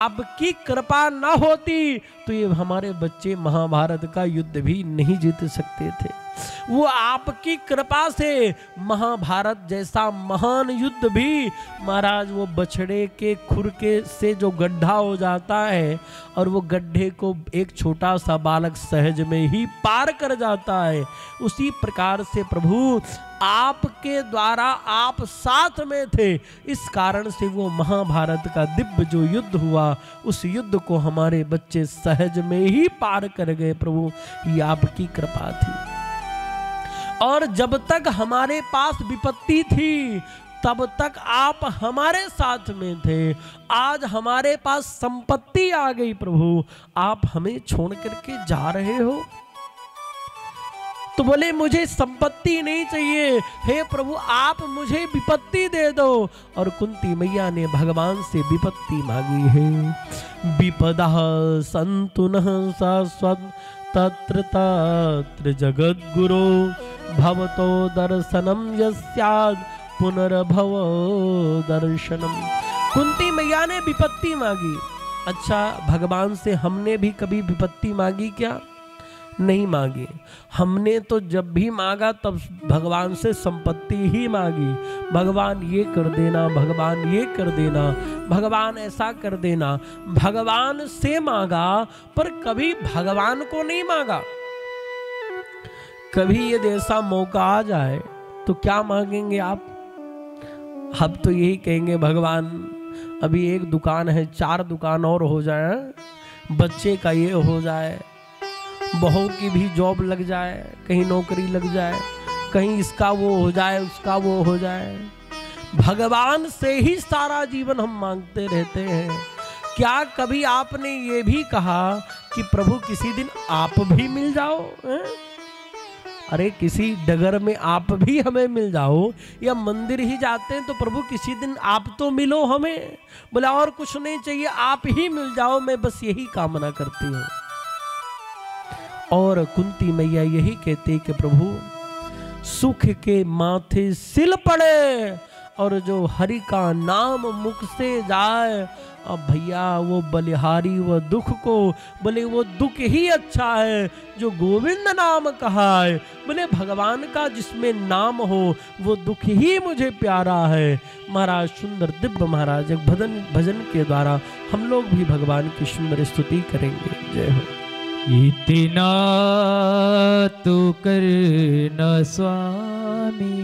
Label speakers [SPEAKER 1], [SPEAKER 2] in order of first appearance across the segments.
[SPEAKER 1] आपकी कृपा न होती तो ये हमारे बच्चे महाभारत का युद्ध भी नहीं जीत सकते थे। वो आपकी कृपा से महाभारत जैसा महान युद्ध भी महाराज वो बछड़े के खुर के से जो गड्ढा हो जाता है और वो गड्ढे को एक छोटा सा बालक सहज में ही पार कर जाता है, उसी प्रकार से प्रभु आपके द्वारा आप साथ में थे, इस कारण से वो महाभारत का दिव्य जो युद्ध हुआ उस युद्ध को हमारे बच्चे सहज में ही पार कर गए। प्रभु ये आपकी कृपा थी। और जब तक हमारे पास विपत्ति थी तब तक आप हमारे साथ में थे। आज हमारे पास संपत्ति आ गई प्रभु, आप हमें छोड़ करके जा रहे हो। तो बोले मुझे संपत्ति नहीं चाहिए, हे प्रभु आप मुझे विपत्ति दे दो। और कुंती मैया ने भगवान से विपत्ति मांगी है। विपदा संतु नः शाश्वत तत्र तत्र जगद्गुरो भवतो दर्शनम यस्याद् पुनर्भव दर्शनम। कुंती मैया ने विपत्ति मांगी। अच्छा, भगवान से हमने भी कभी विपत्ति मांगी क्या? नहीं मांगी। हमने तो जब भी मांगा तब भगवान से संपत्ति ही मांगी। भगवान ये कर देना, भगवान ये कर देना, भगवान ऐसा कर देना। भगवान से मांगा पर कभी भगवान को नहीं मांगा। कभी ये जैसा मौका आ जाए तो क्या मांगेंगे आप? अब तो यही कहेंगे भगवान अभी एक दुकान है, 4 दुकान और हो जाए, बच्चे का ये हो जाए, बहू की भी जॉब लग जाए, कहीं नौकरी लग जाए, कहीं इसका वो हो जाए, उसका वो हो जाए। भगवान से ही सारा जीवन हम मांगते रहते हैं। क्या कभी आपने ये भी कहा कि प्रभु किसी दिन आप भी मिल जाओ? अरे किसी डगर में आप भी हमें मिल जाओ, या मंदिर ही जाते हैं तो प्रभु किसी दिन आप तो मिलो हमें। बोला और कुछ नहीं चाहिए, आप ही मिल जाओ, मैं बस यही कामना करती हूँ। और कुंती मैया यही कहते कि प्रभु सुख के माथे सिल पड़े और जो हरि का नाम मुख से जाए, अब भैया वो बलिहारी वो दुख को, बोले वो दुख ही अच्छा है जो गोविंद नाम कहा है। बोले भगवान का जिसमें नाम हो वो दुख ही मुझे प्यारा है। महाराज सुंदर दिव्य महाराज एक भजन के द्वारा हम लोग भी भगवान की सुंदर स्तुति करेंगे। जय हो।
[SPEAKER 2] इतना तो करना स्वामी,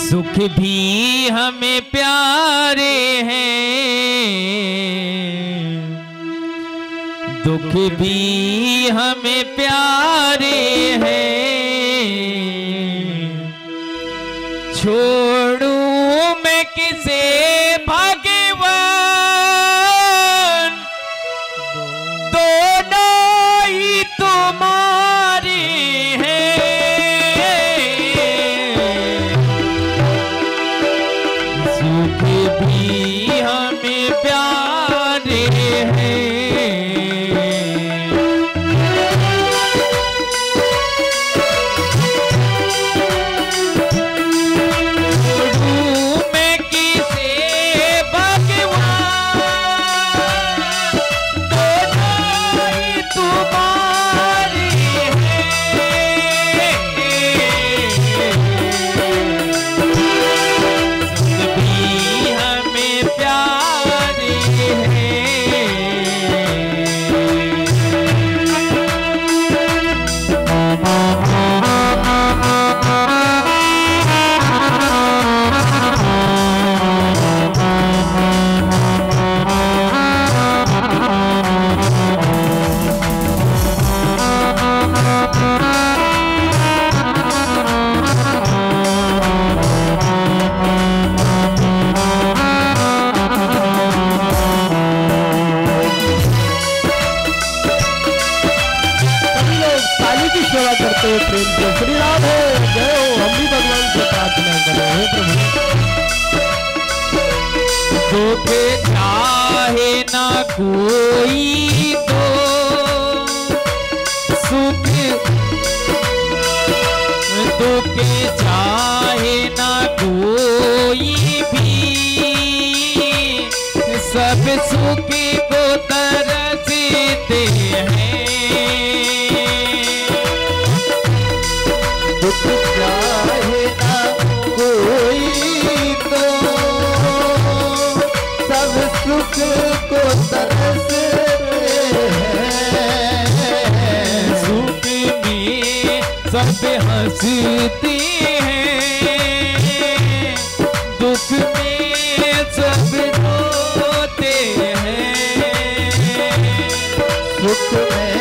[SPEAKER 2] सुख भी हमें प्यारे हैं, दुख भी हमें प्यारे हैं। छोड़ू मैं किसे भगवान, दोनों ही तुम्हारे हैं। सुख भी हमें प्यारे हैं, कोई तो सुख दुख चाहे ना कोई भी, सुख को तरसते हैं।
[SPEAKER 3] दुख चाहे ना कोई तो सब सुख को तरसते हैं।
[SPEAKER 2] सुख में सब हंसते हैं, दुख में सब रोते हैं।
[SPEAKER 3] सुख में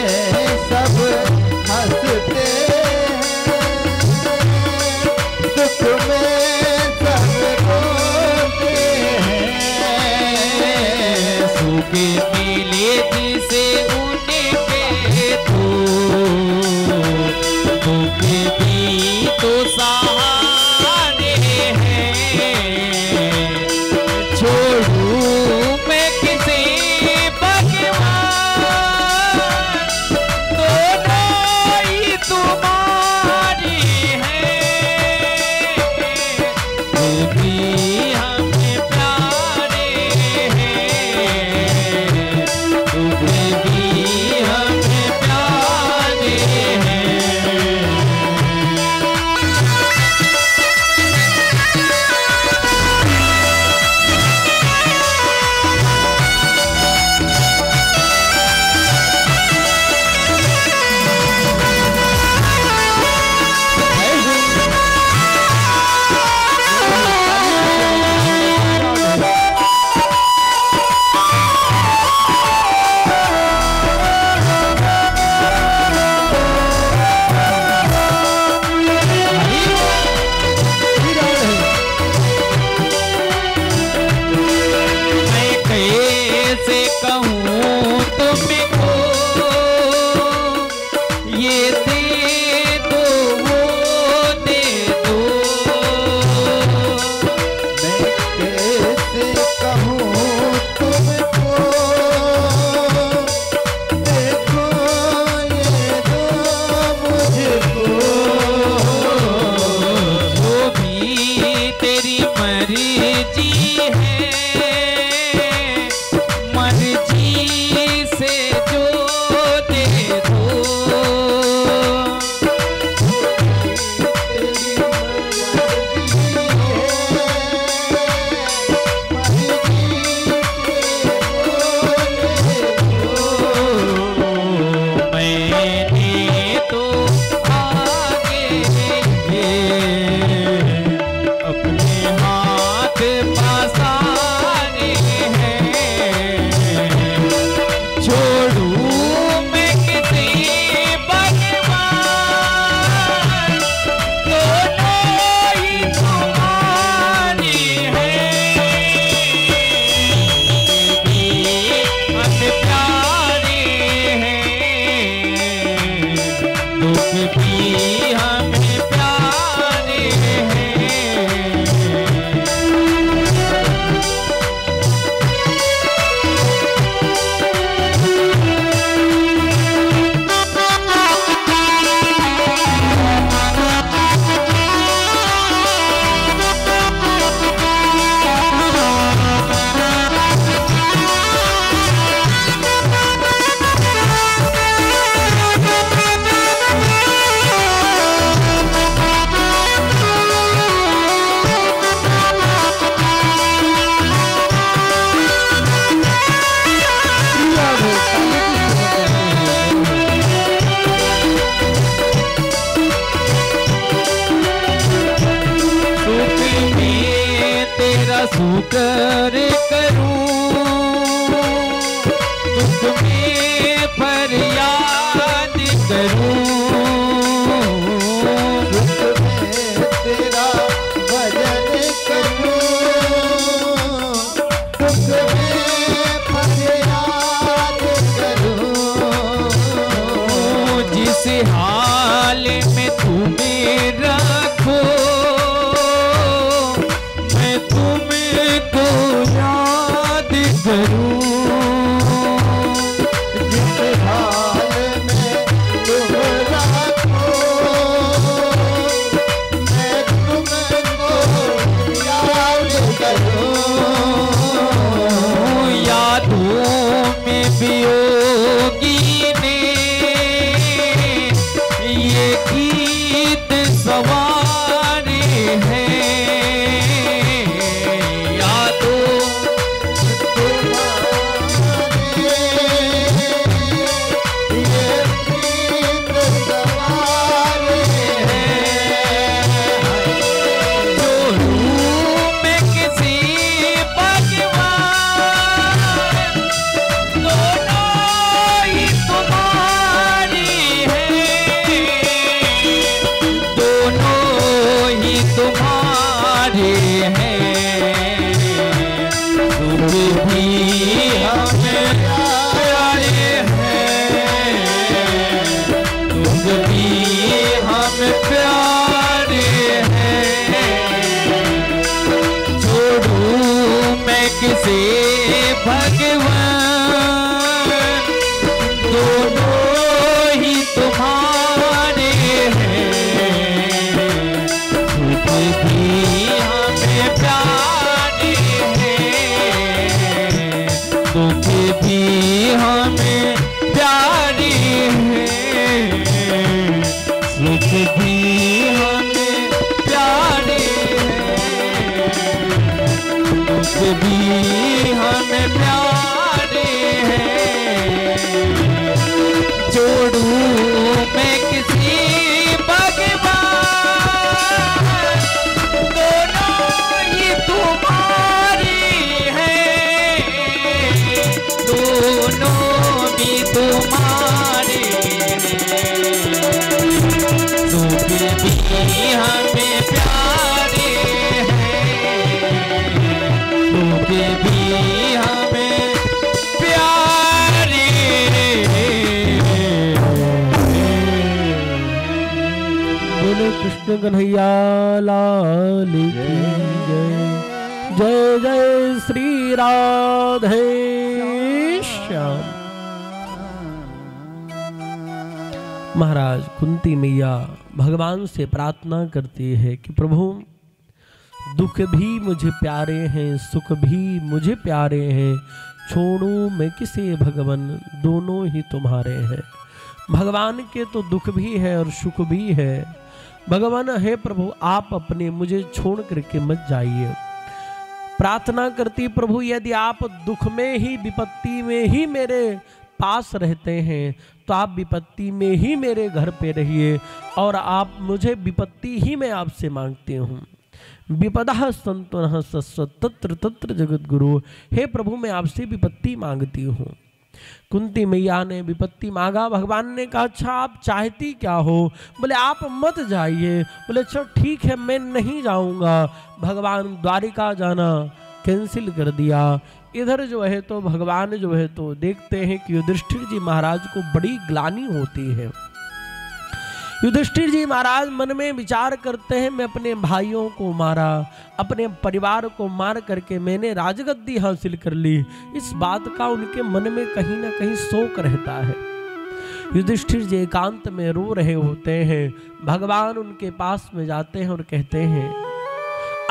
[SPEAKER 3] सब हंसते हैं, दुख में सब रोते हैं।
[SPEAKER 2] सुख मिले जिसे उनके तो दुख भी तो सहारे हैं। छोड़ू मैं किसे भगवान, दोनों ही तुम्हारे हैं। वो भी हमें प्यारे हैं, तुम्हें भी हमें प्यारे हैं। मैं कैसे कहूँ तुमको, ये दे दो वो दे दो।
[SPEAKER 3] मैं कैसे कहूँ तुमको, देखो ये दो मुझको।
[SPEAKER 2] जो भी तेरी मर्जी है, मर्जी से जो दे दो। मैंने तो आगे अपने हाथ पसारे हैं। छोड़ू मैं किसे भगवान, दोनों ही तुम्हारे हैं। भी हमें प्यारे हैं, दुख भी हमें प्यारे हैं। सुख में तेरा शुक्र करूं, दुख में फरियाद करूं।
[SPEAKER 3] दुख में तेरा भजन करूं, दुख में फरियाद करूं।
[SPEAKER 2] जिस हाल में तुम्हें रखो, मैं तुमको याद करूं।
[SPEAKER 3] जिस हाल में तुम रखो, मैं तुमको याद करूं।
[SPEAKER 2] याद से भगवान दोनों ही तुम्हारे हैं, सुख भी हमें प्यारे हैं, दुख भी हमें प्यारे हैं, सुख भी हमें प्यारे हैं, दुख भी हमें प्यारे हैं। जोड़ू मैं किसी भगवान दोनों ही तुम्हारी हैं, दोनों भी तुम्हारे हैं, दुख भी हमें प्यारे हैं, दुख भी हमें प्यारे हैं।
[SPEAKER 1] बोले कृष्ण कन्हैया लाल की जय। जय जय श्री राधे श्याम। महाराज कुंती मैया भगवान से प्रार्थना करती है कि प्रभु दुख भी मुझे प्यारे हैं, सुख भी मुझे प्यारे हैं, छोड़ू मैं किसे भगवान दोनों ही तुम्हारे हैं। भगवान के तो दुख भी है और सुख भी है। भगवान है प्रभु आप अपने मुझे छोड़ करके मत जाइए। प्रार्थना करती प्रभु यदि आप दुख में ही विपत्ति में ही मेरे पास रहते हैं तो आप विपत्ति में ही मेरे घर पे रहिए और आप मुझे विपत्ति ही मैं आपसे मांगती हूँ। विपदा संतुनः सस्व तत्र तत्र जगत गुरु। हे प्रभु मैं आपसे विपत्ति मांगती हूँ। कुंती मैया ने विपत्ति मांगा। भगवान ने कहा अच्छा आप चाहती क्या हो? बोले आप मत जाइए। बोले अच्छा ठीक है मैं नहीं जाऊंगा। भगवान द्वारिका जाना कैंसिल कर दिया। इधर जो है तो भगवान जो है तो देखते हैं कि युधिष्ठिर जी महाराज को बड़ी ग्लानि होती है। युधिष्ठिर जी महाराज मन में विचार करते हैं मैं अपने भाइयों को मारा, अपने परिवार को मार करके मैंने राजगद्दी हासिल कर ली। इस बात का उनके मन में कहीं ना कहीं शोक रहता है। युधिष्ठिर जी एकांत में रो रहे होते हैं। भगवान उनके पास में जाते हैं और कहते हैं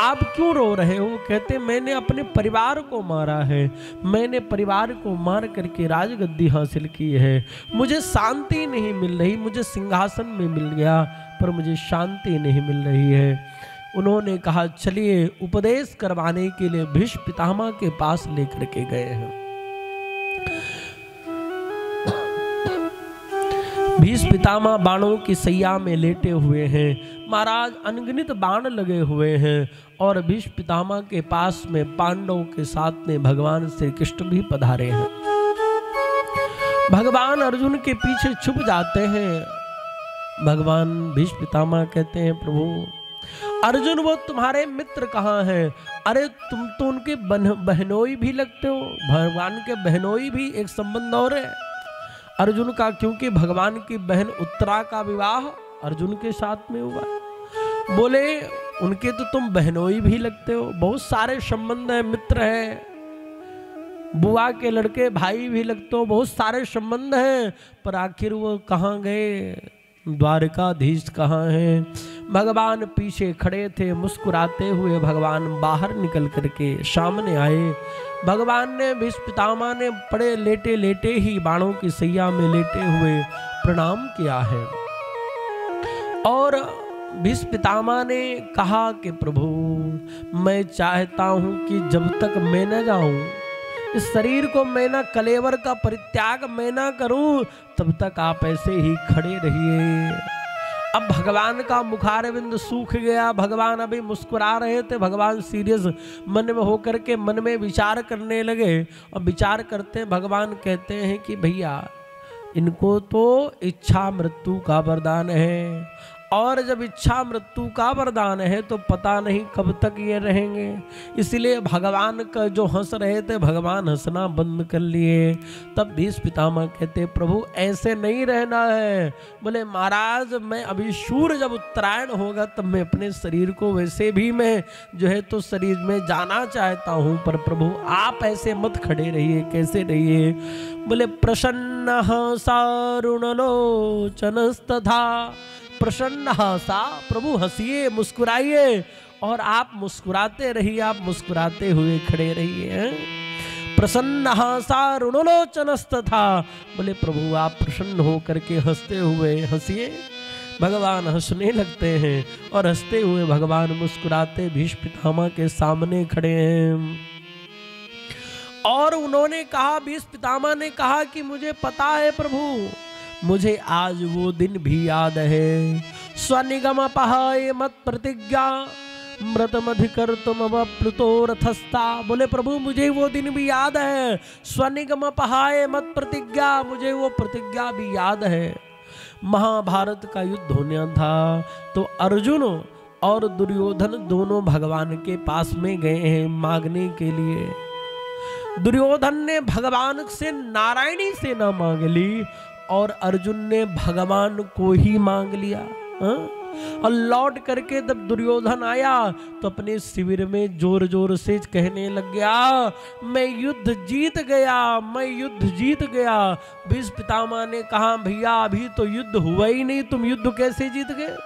[SPEAKER 1] आप क्यों रो रहे हो? कहते मैंने अपने परिवार को मारा है, मैंने परिवार को मार करके राजगद्दी हासिल की है। मुझे शांति नहीं मिल रही। मुझे सिंहासन में मिल गया पर मुझे शांति नहीं मिल रही है। उन्होंने कहा चलिए उपदेश करवाने के लिए भीष्म पितामह के पास लेकर के गए हैं। भीष्म पितामह बाणों की सैया में लेटे हुए हैं। महाराज अनगिनत बाण लगे हुए हैं और भीष्म पितामह के पास में पांडवों के साथ में भगवान श्री कृष्ण भी पधारे हैं। भगवान अर्जुन के पीछे छुप जाते हैं। भगवान भीष्म पितामह कहते हैं प्रभु अर्जुन वो तुम्हारे मित्र कहाँ हैं? अरे तुम तो उनके बहनोई भी लगते हो। भगवान के बहनोई भी एक संबंध और है अर्जुन का, क्योंकि भगवान की बहन उत्तरा का विवाह अर्जुन के साथ में हुआ। बोले उनके तो तुम बहनोई भी लगते हो। बहुत सारे संबंध हैं, मित्र हैं, बुआ के लड़के भाई भी लगते हो, बहुत सारे संबंध हैं। पर आखिर वो कहाँ गए? द्वारकाधीश कहाँ हैं? भगवान पीछे खड़े थे। मुस्कुराते हुए भगवान बाहर निकल करके सामने आए। भगवान ने भीष्म पितामह ने पड़े लेटे लेटे ही बाणों की सैया में लेटे हुए प्रणाम किया है और भीष्म पितामह ने कहा कि प्रभु मैं चाहता हूं कि जब तक मैं न जाऊं, इस शरीर को मैं न कलेवर का परित्याग मैं न करूं, तब तक आप ऐसे ही खड़े रहिए। अब भगवान का मुखारविंद सूख गया। भगवान अभी मुस्कुरा रहे थे। भगवान सीरियस मन में होकर के मन में विचार करने लगे और विचार करते भगवान कहते हैं कि भैया इनको तो इच्छा मृत्यु का वरदान है। और जब इच्छा मृत्यु का वरदान है तो पता नहीं कब तक ये रहेंगे। इसलिए भगवान का जो हंस रहे थे, भगवान हंसना बंद कर लिए। तब भीष्म पितामह कहते प्रभु ऐसे नहीं रहना है। बोले महाराज मैं अभी सूर्य जब उत्तरायण होगा तब मैं अपने शरीर को, वैसे भी मैं जो है तो शरीर में जाना चाहता हूँ, पर प्रभु आप ऐसे मत खड़े रहिए, कैसे रहिए। बोले प्रसन्न सारुणलोचनस्तथा, प्रसन्न सा प्रभु हंसिए, मुस्कुराइए, और आप मुस्कुराते रहिए, आप मुस्कुराते हुए खड़े रहिए। प्रसन्न सारुणलोचनस्तथा, बोले प्रभु आप प्रसन्न होकर के हंसते हुए हंसिए। भगवान हंसने लगते हैं और हंसते हुए भगवान मुस्कुराते भीष्म पितामह के सामने खड़े हैं। और उन्होंने कहा, भीष्म पितामह ने कहा कि मुझे पता है प्रभु, मुझे आज वो दिन भी याद है। स्वनिगम पहाय मत प्रतिज्ञा मृतमधिकर तुम अवप्लुतो रथस्था। बोले प्रभु मुझे वो दिन भी याद है। स्वनिगम पहाय मत प्रतिज्ञा, मुझे वो प्रतिज्ञा भी याद है। महाभारत का युद्ध होना था तो अर्जुन और दुर्योधन दोनों भगवान के पास में गए हैं मांगने के लिए। दुर्योधन ने भगवान से नारायणी सेना मांग ली और अर्जुन ने भगवान को ही मांग लिया। और लौट करके जब दुर्योधन आया तो अपने शिविर में जोर जोर से कहने लग गया, मैं युद्ध जीत गया, मैं युद्ध जीत गया। भीष्म पितामह ने कहा भैया अभी तो युद्ध हुआ ही नहीं, तुम युद्ध कैसे जीत गए।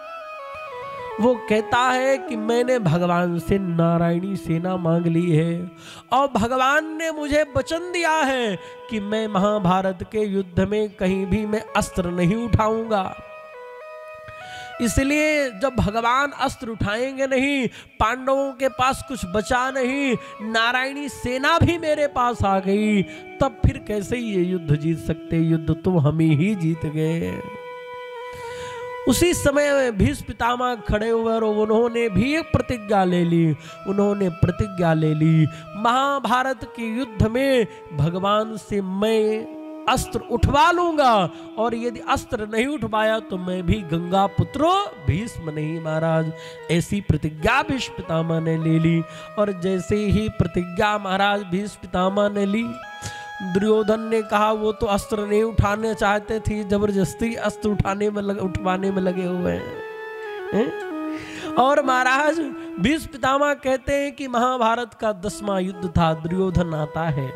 [SPEAKER 1] वो कहता है कि मैंने भगवान से नारायणी सेना मांग ली है और भगवान ने मुझे वचन दिया है कि मैं महाभारत के युद्ध में कहीं भी मैं अस्त्र नहीं उठाऊंगा। इसलिए जब भगवान अस्त्र उठाएंगे नहीं, पांडवों के पास कुछ बचा नहीं, नारायणी सेना भी मेरे पास आ गई, तब फिर कैसे ये युद्ध जीत सकते। युद्ध तो हम ही जीत गए। उसी समय भीष्म पितामह खड़े हुए और उन्होंने भी एक प्रतिज्ञा ले ली। उन्होंने प्रतिज्ञा ले ली महाभारत के युद्ध में भगवान से मैं अस्त्र उठवा लूंगा, और यदि अस्त्र नहीं उठवाया तो मैं भी गंगा पुत्रो भीष्म नहीं महाराज। ऐसी प्रतिज्ञा भीष्म पितामह ने ले ली। और जैसे ही प्रतिज्ञा महाराज भीष्म पितामह ने ली, दुर्योधन ने कहा वो तो अस्त्र नहीं उठाने चाहते थे, जबरदस्ती अस्त्र उठवाने में लगे हुए हैं। और महाराज भीष्म पितामह कहते हैं कि महाभारत का 10वां युद्ध था। दुर्योधन आता है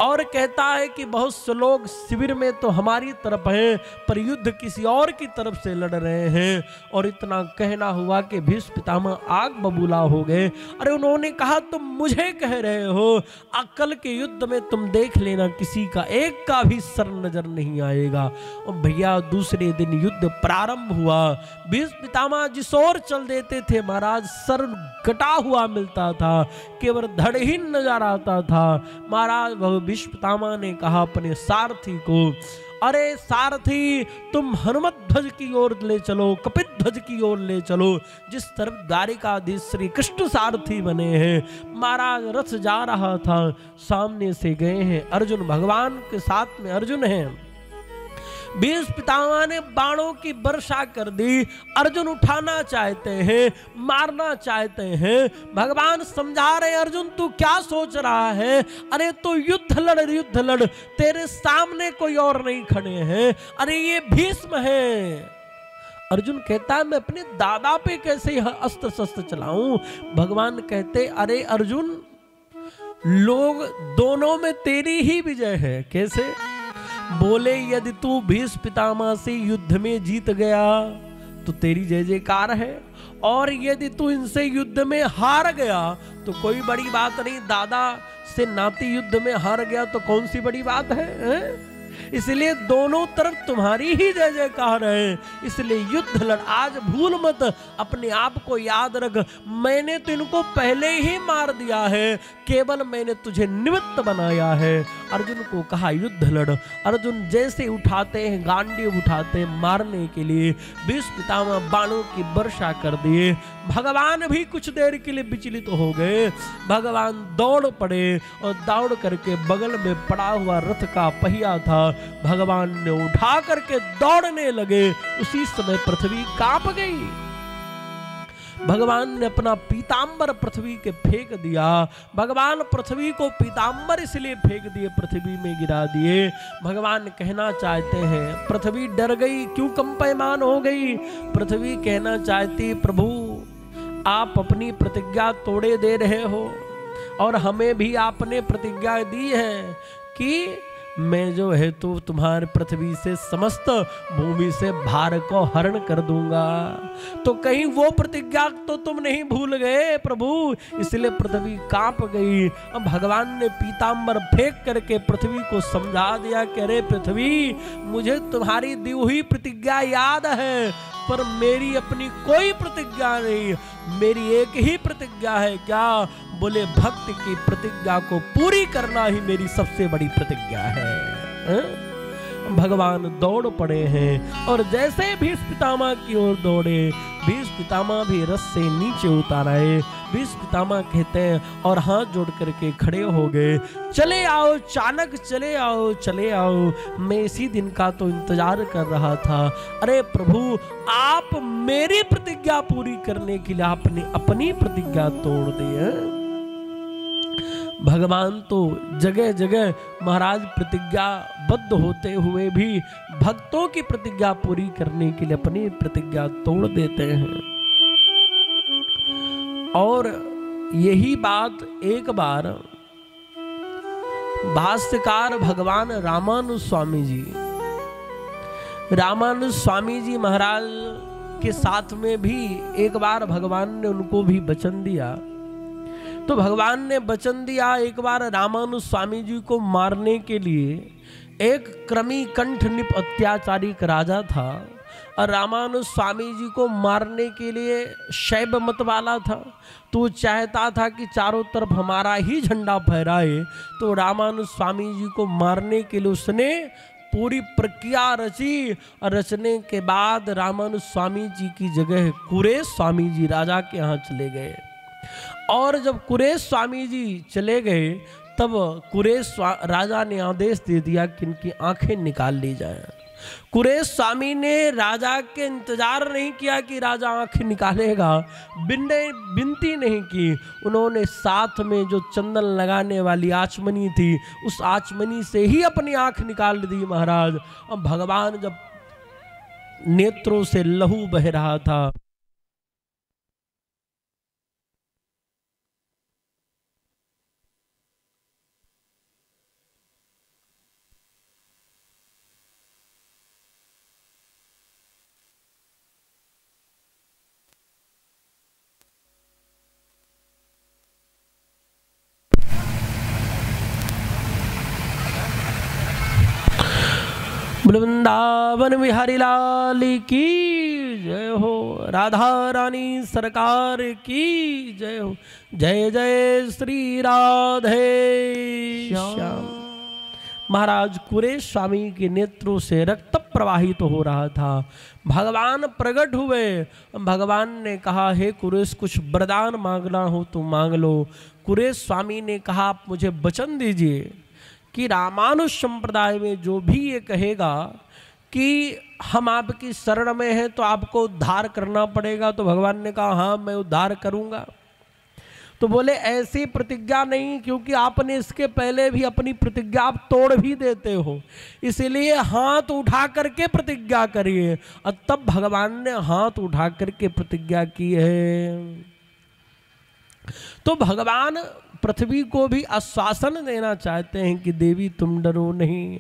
[SPEAKER 1] और कहता है कि बहुत से लोग शिविर में तो हमारी तरफ हैं पर युद्ध किसी और की तरफ से लड़ रहे हैं। और इतना कहना हुआ कि भीष्म पितामह आग बबूला हो गए। अरे उन्होंने कहा तुम मुझे कह रहे हो, कल के युद्ध में तुम देख लेना किसी का एक का भी सर नजर नहीं आएगा। और भैया दूसरे दिन युद्ध प्रारंभ हुआ। भीष्म पितामह जिस ओर चल देते थे महाराज सर कटा हुआ मिलता था, केवल धड़ ही नजर आता था। महाराज भीष्म पितामह ने कहा अपने सारथी को, अरे सारथी तुम हनुमत ध्वज की ओर ले चलो, कपित ध्वज की ओर ले चलो, जिस तरफ द्वारिकाधीश श्री कृष्ण सारथी बने हैं। महाराज रथ जा रहा था, सामने से गए हैं अर्जुन, भगवान के साथ में अर्जुन हैं। भीष्म पितामह ने बाणों की वर्षा कर दी। अर्जुन उठाना चाहते हैं, मारना चाहते हैं। भगवान समझा रहे अर्जुन तू क्या सोच रहा है, अरे तू युद्ध लड़, तेरे सामने कोई और नहीं खड़े हैं, अरे ये भीष्म है। अर्जुन कहता है मैं अपने दादा पे कैसे अस्त्र शस्त्र चलाऊं। भगवान कहते अरे अर्जुन लोग दोनों में तेरी ही विजय है। कैसे? बोले यदि तू भीष्म पितामह से युद्ध में जीत गया तो तेरी जय जयकार है, और यदि तू इनसे युद्ध में हार गया तो कोई बड़ी बात नहीं, दादा से नाती युद्ध में हार गया तो कौन सी बड़ी बात है? इसलिए दोनों तरफ तुम्हारी ही जय जयकार है। इसलिए युद्ध लड़, आज भूल मत, अपने आप को याद रख, मैंने तो इनको पहले ही मार दिया है, केवल मैंने तुझे निमित्त बनाया है। अर्जुन को कहा युद्ध लड़। अर्जुन जैसे उठाते हैं गांडीव उठाते हैं मारने के लिए, भीष्म पितामह बाणों की वर्षा कर दिए। भगवान भी कुछ देर के लिए विचलित हो गए। भगवान दौड़ पड़े और दौड़ करके बगल में पड़ा हुआ रथ का पहिया था भगवान ने उठा करके दौड़ने लगे, उसी समय पृथ्वी कांप गई। भगवान ने अपना पीतांबर पृथ्वी के फेंक दिया। भगवान पृथ्वी को पीतांबर इसलिए फेंक दिए, पृथ्वी में गिरा दिए। भगवान कहना चाहते हैं पृथ्वी डर गई, क्यों कंपायमान हो गई। पृथ्वी कहना चाहती प्रभु आप अपनी प्रतिज्ञा तोड़े दे रहे हो, और हमें भी आपने प्रतिज्ञा दी है कि मैं जो है तो तुम्हारे पृथ्वी से समस्त भूमि से भार को हरण कर दूंगा। तो कहीं वो प्रतिज्ञा तो तुम नहीं भूल गए प्रभु, इसलिए पृथ्वी कांप गई। अब भगवान ने पीतांबर फेंक करके पृथ्वी को समझा दिया कि अरे पृथ्वी, मुझे तुम्हारी दी हुई प्रतिज्ञा याद है, पर मेरी अपनी कोई प्रतिज्ञा नहीं, मेरी एक ही प्रतिज्ञा है। क्या? बोले भक्त की प्रतिज्ञा को पूरी करना ही मेरी सबसे बड़ी प्रतिज्ञा है। भगवान दौड़ पड़े हैं, और जैसे भीष्म पितामह की ओर दौड़े, भीष्म पितामह भी रथ से नीचे उतार आए। भीष्म पितामह कहते हैं और हाथ जोड़ करके खड़े हो गए, चले आओ चाणक्य, चले आओ चले आओ, मैं इसी दिन का तो इंतजार कर रहा था। अरे प्रभु, आप मेरी प्रतिज्ञा पूरी करने के लिए आपने अपनी प्रतिज्ञा तोड़ दी है। भगवान तो जगह जगह महाराज प्रतिज्ञाबद्ध होते हुए भी भक्तों की प्रतिज्ञा पूरी करने के लिए अपनी प्रतिज्ञा तोड़ देते हैं। और यही बात एक बार भाष्यकार भगवान रामानुज स्वामी जी महाराज के साथ में भी एक बार भगवान ने उनको भी वचन दिया। तो भगवान ने वचन दिया, एक बार रामानुज स्वामी जी को मारने के लिए एक क्रमी कंठ निप अत्याचारी एक राजा था, और रामानुज स्वामी जी को मारने के लिए शैव मत वाला था। तो चाहता था कि चारों तरफ हमारा ही झंडा फहराए। तो रामानुज स्वामी जी को मारने के लिए उसने पूरी प्रक्रिया रची, और रचने के बाद रामानुज स्वामी जी की जगह कुरेश स्वामी जी राजा के यहाँ चले गए। और जब कुरेश स्वामी जी चले गए, तब कुरेश राजा ने आदेश दे दिया कि इनकी आंखें निकाल ली जाएं। कुरेश स्वामी ने राजा के इंतजार नहीं किया कि राजा आंख निकालेगा, विनती नहीं की। उन्होंने साथ में जो चंदन लगाने वाली आचमनी थी, उस आचमनी से ही अपनी आंख निकाल दी महाराज। अब भगवान जब नेत्रों से लहू बह रहा था, वृंदावन बिहारी लाल की जय हो, राधा रानी सरकार की जय हो, जय जय श्री राधे श्याम। महाराज कुरेश स्वामी के नेत्रों से रक्त प्रवाहित हो रहा था। भगवान प्रकट हुए। भगवान ने कहा, हे कुरेश, कुछ वरदान मांगना हो तो मांग लो। कुरेश स्वामी ने कहा, आप मुझे वचन दीजिए कि रामानुज संप्रदाय में जो भी ये कहेगा कि हम आपकी शरण में हैं तो आपको उद्धार करना पड़ेगा। तो भगवान ने कहा, हाँ मैं उद्धार करूंगा। तो बोले ऐसी प्रतिज्ञा नहीं, क्योंकि आपने इसके पहले भी अपनी प्रतिज्ञा आप तोड़ भी देते हो, इसीलिए हाथ उठा करके प्रतिज्ञा करिए। और तब भगवान ने हाथ उठा करके प्रतिज्ञा की है। तो भगवान पृथ्वी को भी आश्वासन देना चाहते हैं कि देवी तुम डरो नहीं।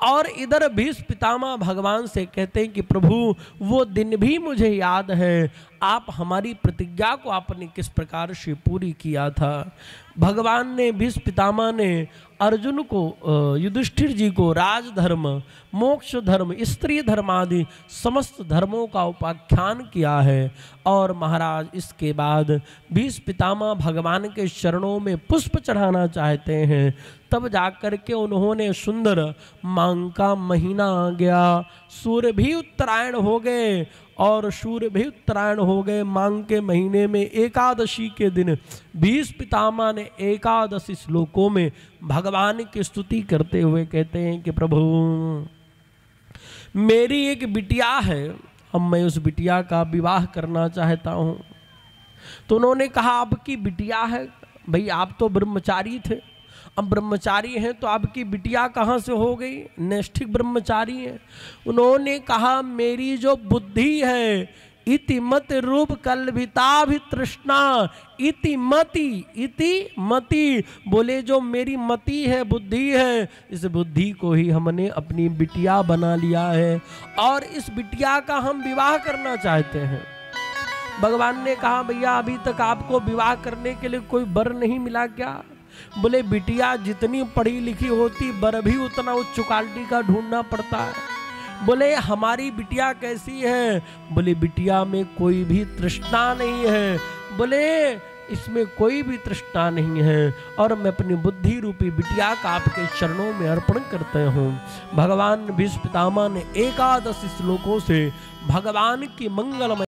[SPEAKER 1] और इधर भीष्म पितामह भगवान से कहते हैं कि प्रभु, वो दिन भी मुझे याद है, आप हमारी प्रतिज्ञा को आपने किस प्रकार से पूरी किया था। भगवान ने, भीष्म पितामह ने अर्जुन को, युधिष्ठिर जी को राजधर्म, मोक्ष धर्म, स्त्री धर्म आदि समस्त धर्मों का उपाख्यान किया है। और महाराज इसके बाद भीष्म पितामह भगवान के चरणों में पुष्प चढ़ाना चाहते हैं। तब जाकर के उन्होंने सुंदर मांग का महीना आ गया, सूर्य भी उत्तरायण हो गए और सूर्य भी उत्तरायण हो गए। माघ के महीने में एकादशी के दिन भीष पितामह ने एकादशी श्लोकों में भगवान की स्तुति करते हुए कहते हैं कि प्रभु मेरी एक बिटिया है, अब मैं उस बिटिया का विवाह करना चाहता हूँ। तो उन्होंने कहा आपकी बिटिया है? भाई आप तो ब्रह्मचारी थे, अब ब्रह्मचारी हैं तो आपकी बिटिया कहाँ से हो गई? नैष्ठिक ब्रह्मचारी हैं। उन्होंने कहा मेरी जो बुद्धि है इति मत रूप कल्पिता भी तृष्णा इति मति, बोले जो मेरी मति है, बुद्धि है, इस बुद्धि को ही हमने अपनी बिटिया बना लिया है और इस बिटिया का हम विवाह करना चाहते हैं। भगवान ने कहा भैया अभी तक आपको विवाह करने के लिए कोई वर नहीं मिला क्या? बोले बिटिया जितनी पढ़ी लिखी होती वर भी उतना उच्च क्वालिटी का ढूंढना पड़ता है। बोले हमारी बिटिया कैसी है? बोले बिटिया में कोई भी तृष्णा नहीं है, बोले इसमें कोई भी तृष्णा नहीं है और मैं अपनी बुद्धि रूपी बिटिया का आपके चरणों में अर्पण करते हूँ। भगवान भीष्म पितामह ने एकादश श्लोकों से भगवान की मंगलमय